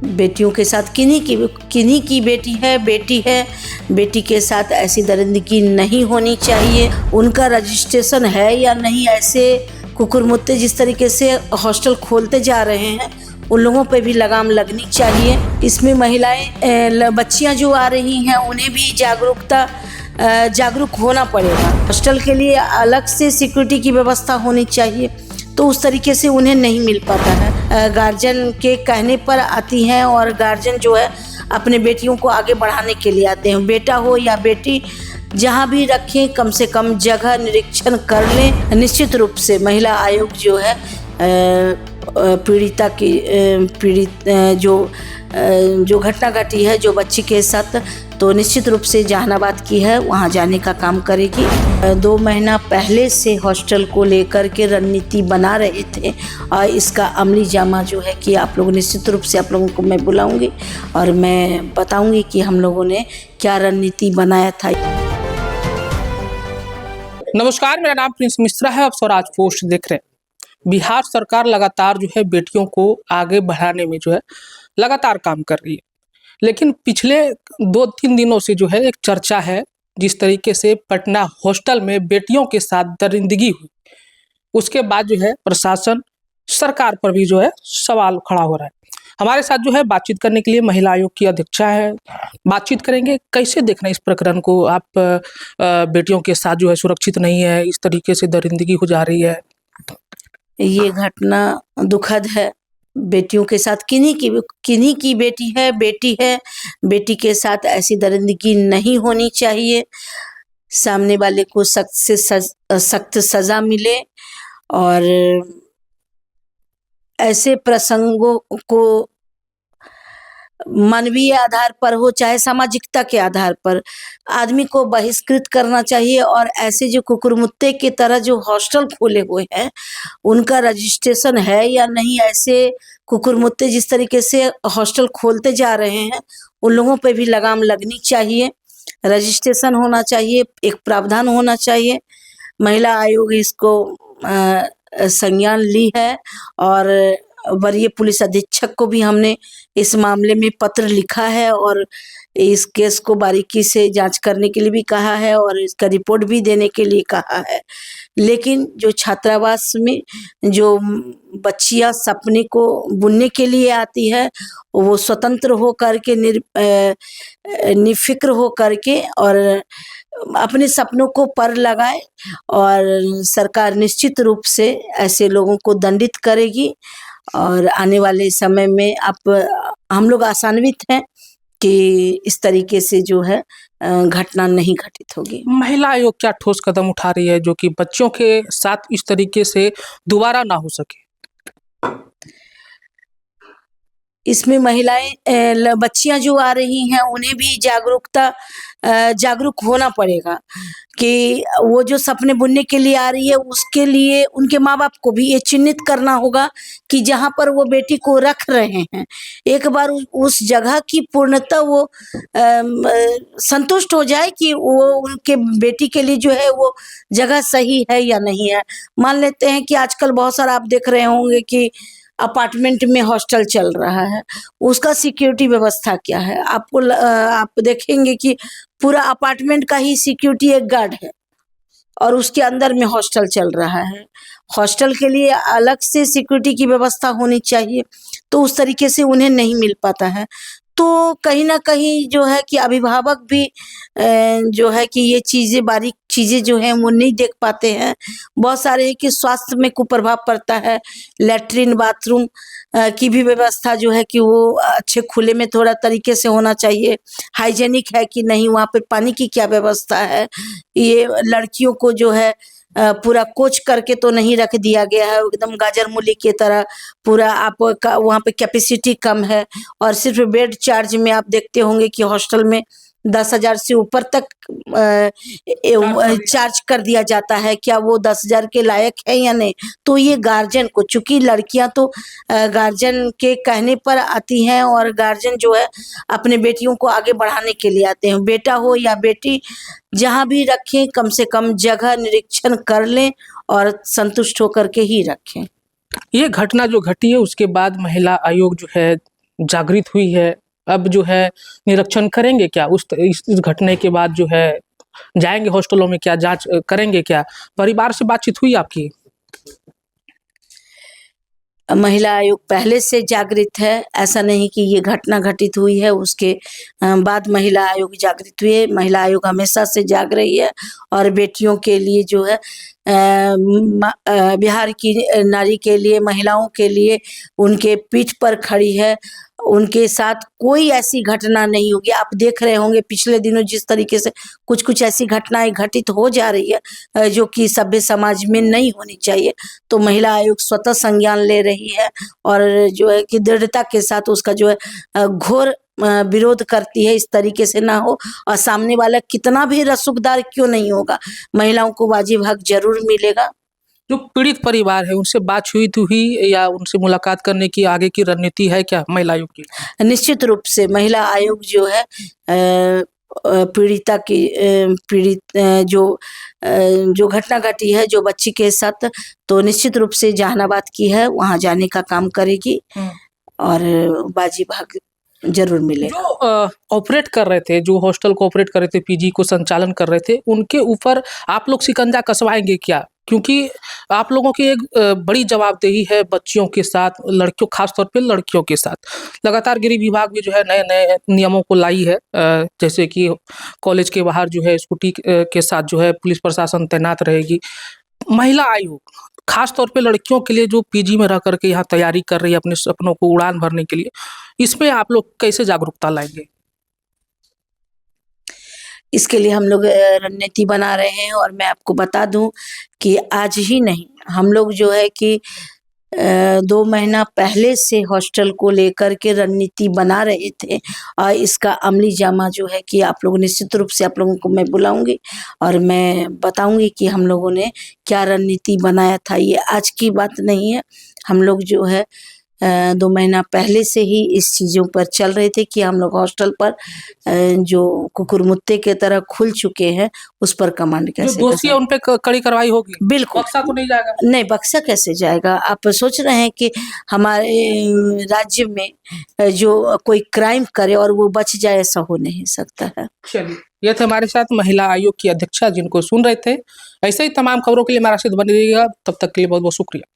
बेटियों के साथ किन्हीं की बेटी है, बेटी के साथ ऐसी दरिंदगी नहीं होनी चाहिए। उनका रजिस्ट्रेशन है या नहीं, ऐसे कुकुरमुत्ते जिस तरीके से हॉस्टल खोलते जा रहे हैं उन लोगों पे भी लगाम लगनी चाहिए। इसमें महिलाएं बच्चियां जो आ रही हैं उन्हें भी जागरूक होना पड़ेगा। हॉस्टल के लिए अलग से सिक्योरिटी की व्यवस्था होनी चाहिए, तो उस तरीके से उन्हें नहीं मिल पाता है। गार्जियन के कहने पर आती हैं और गार्जियन जो है अपने बेटियों को आगे बढ़ाने के लिए आते हैं। बेटा हो या बेटी, जहाँ भी रखें कम से कम जगह निरीक्षण कर लें। निश्चित रूप से महिला आयोग जो है जो घटना घटी है जो बच्ची के साथ, तो निश्चित रूप से जहानाबाद की है, वहाँ जाने का काम करेगी। 2 महीना पहले से हॉस्टल को लेकर के रणनीति बना रहे थे और इसका अमली जामा जो है कि आप लोग निश्चित रूप से आप लोगों को मैं बुलाऊंगी और मैं बताऊंगी कि हम लोगों ने क्या रणनीति बनाया था। नमस्कार, मेरा नाम प्रिंस मिश्रा है। आप स्वराज पोस्ट देख रहे हैं। बिहार सरकार लगातार जो है बेटियों को आगे बढ़ाने में जो है लगातार काम कर रही है, लेकिन पिछले 2-3 दिनों से जो है एक चर्चा है, जिस तरीके से पटना हॉस्टल में बेटियों के साथ दरिंदगी हुई, उसके बाद जो है प्रशासन सरकार पर भी जो है सवाल खड़ा हो रहा है। हमारे साथ जो है बातचीत करने के लिए महिला आयोग की अध्यक्षा है। बातचीत करेंगे, कैसे देखना इस प्रकरण को आप। बेटियों के साथ जो है सुरक्षित नहीं है, इस तरीके से दरिंदगी हो जा रही है। ये घटना दुखद है। बेटियों के साथ किन्हीं की बेटी है, बेटी के साथ ऐसी दरिंदगी नहीं होनी चाहिए। सामने वाले को सख्त से सख्त सजा मिले और ऐसे प्रसंगों को मानवीय आधार पर हो चाहे सामाजिकता के आधार पर आदमी को बहिष्कृत करना चाहिए। और ऐसे जो कुकुरमुत्ते की तरह जो हॉस्टल खोले हुए हैं उनका रजिस्ट्रेशन है या नहीं, ऐसे कुकुरमुत्ते जिस तरीके से हॉस्टल खोलते जा रहे हैं उन लोगों पे भी लगाम लगनी चाहिए। रजिस्ट्रेशन होना चाहिए, एक प्रावधान होना चाहिए। महिला आयोग इसको संज्ञान ली है और वरीय पुलिस अधीक्षक को भी हमने इस मामले में पत्र लिखा है और इस केस को बारीकी से जांच करने के लिए भी कहा है और इसका रिपोर्ट भी देने के लिए कहा है। लेकिन जो छात्रावास में जो बच्चियां सपने को बुनने के लिए आती है, वो स्वतंत्र हो करके निफिक्र हो करके और अपने सपनों को पर लगाए, और सरकार निश्चित रूप से ऐसे लोगों को दंडित करेगी। और आने वाले समय में हम लोग आशान्वित हैं कि इस तरीके से जो है घटना नहीं घटित होगी। महिला आयोग क्या ठोस कदम उठा रही है जो कि बच्चों के साथ इस तरीके से दोबारा ना हो सके? इसमें महिलाएं बच्चियां जो आ रही हैं उन्हें भी जागरूक होना पड़ेगा कि वो जो सपने बुनने के लिए आ रही है उसके लिए उनके माँ बाप को भी ये चिन्हित करना होगा कि जहाँ पर वो बेटी को रख रहे हैं एक बार उस जगह की पूर्णतः वो संतुष्ट हो जाए कि वो उनके बेटी के लिए जो है वो जगह सही है या नहीं है। मान लेते हैं कि आजकल बहुत सारा आप देख रहे होंगे कि अपार्टमेंट में हॉस्टल चल रहा है, उसका सिक्योरिटी व्यवस्था क्या है। आप देखेंगे कि पूरा अपार्टमेंट का ही सिक्योरिटी एक गार्ड है और उसके अंदर में हॉस्टल चल रहा है। हॉस्टल के लिए अलग से सिक्योरिटी की व्यवस्था होनी चाहिए, तो उस तरीके से उन्हें नहीं मिल पाता है। तो कहीं ना कहीं जो है कि अभिभावक भी जो है कि ये चीजें बारीक चीजें जो हैं वो नहीं देख पाते हैं। बहुत सारे है कि स्वास्थ्य में कुप्रभाव पड़ता है। लैट्रिन बाथरूम की भी व्यवस्था जो है कि वो अच्छे खुले में थोड़ा तरीके से होना चाहिए। हाइजेनिक है कि नहीं, वहाँ पे पानी की क्या व्यवस्था है। ये लड़कियों को जो है पूरा कोच करके तो नहीं रख दिया गया है एकदम गाजर मूली की तरह। पूरा आपका वहाँ पे कैपेसिटी कम है और सिर्फ बेड चार्ज में आप देखते होंगे कि हॉस्टल में 10,000 से ऊपर तक चार्ज कर दिया जाता है। क्या वो 10,000 के लायक है या नहीं? तो ये गार्जियन को, चूंकि लड़कियां तो गार्जियन के कहने पर आती हैं और गार्जियन जो है अपने बेटियों को आगे बढ़ाने के लिए आते हैं। बेटा हो या बेटी, जहाँ भी रखें कम से कम जगह निरीक्षण कर लें और संतुष्ट होकर के ही रखें। ये घटना जो घटी है उसके बाद महिला आयोग जो है जागृत हुई है, अब जो है निरीक्षण करेंगे क्या? इस घटने के बाद जो है जाएँगे हॉस्टलों में क्या जाँच करेंगे क्या? परिवार से बातचीत हुई आपकी? महिला आयोग पहले से जागृत है, ऐसा नहीं कि ये घटना घटित हुई है उसके बाद महिला आयोग जागृत हुई है। महिला आयोग हमेशा से जाग रही है और बेटियों के लिए जो है बिहार की नारी के लिए, महिलाओं के लिए उनके पीठ पर खड़ी है। उनके साथ कोई ऐसी घटना नहीं होगी। आप देख रहे होंगे पिछले दिनों जिस तरीके से कुछ-कुछ ऐसी घटनाएँ घटित हो जा रही है जो कि सभ्य समाज में नहीं होनी चाहिए। तो महिला आयोग स्वतः संज्ञान ले रही है और जो है कि दृढ़ता के साथ उसका जो है घोर विरोध करती है, इस तरीके से ना हो और सामने वाला कितना भी रसूखदार क्यों नहीं होगा, महिलाओं को वाजिब हक ज़रूर मिलेगा। जो पीड़ित परिवार है उनसे बात हुई तो हुई या उनसे मुलाकात करने की आगे की रणनीति है क्या महिला आयोग की? निश्चित रूप से महिला आयोग जो है पीड़िता की पीड़ित जो घटना घटी है जो बच्ची के साथ, तो निश्चित रूप से जहानाबाद की है, वहाँ जाने का काम करेगी और वाजिब हक ज़रूर मिलेगा। जो ऑपरेट कर रहे थे, जो हॉस्टल को ऑपरेट कर रहे थे, पीजी को संचालन कर रहे थे, उनके ऊपर आप लोग शिकंजा कसवाएँगे क्या? क्योंकि आप लोगों की एक बड़ी जवाबदेही है बच्चियों के साथ, लड़कियों खास तौर पे लड़कियों के साथ। लगातार गृह विभाग भी जो है नए-नए नियमों को लाई है, जैसे कि कॉलेज के बाहर जो है स्कूटी के साथ जो है पुलिस प्रशासन तैनात रहेगी। महिला आयोग खास तौर पे लड़कियों के लिए जो पीजी में रह कर के यहाँ तैयारी कर रही है अपने सपनों को उड़ान भरने के लिए, इसमें आप लोग कैसे जागरूकता लाएँगे? इसके लिए हम लोग रणनीति बना रहे हैं और मैं आपको बता दूं कि आज ही नहीं, हम लोग जो है कि 2 महीना पहले से हॉस्टल को लेकर के रणनीति बना रहे थे और इसका अमली जामा जो है कि आप लोग निश्चित रूप से आप लोगों को मैं बुलाऊँगी और मैं बताऊँगी कि हम लोगों ने क्या रणनीति बनाया था। ये आज की बात नहीं है, हम लोग जो है 2 महीना पहले से ही इस चीज़ों पर चल रहे थे कि हम लोग हॉस्टल पर जो कुकुरमुत्ते की तरह खुल चुके हैं, उस पर कमांड जो कैसे दोषी है उन पे कड़ी कार्रवाई होगी? बिल्कुल। बख्शा तो नहीं जाएगा? नहीं, बख्शा कैसे जाएगा? आप सोच रहे हैं कि हमारे राज्य में जो कोई क्राइम करे और वो बच जाए, ऐसा हो नहीं सकता है। चलिए, ये थे हमारे साथ महिला आयोग की अध्यक्षा जिनको सुन रहे थे। ऐसे ही तमाम खबरों के लिए हमारे साथ बने रहिएगा, तब तक के लिए बहुत-बहुत शुक्रिया।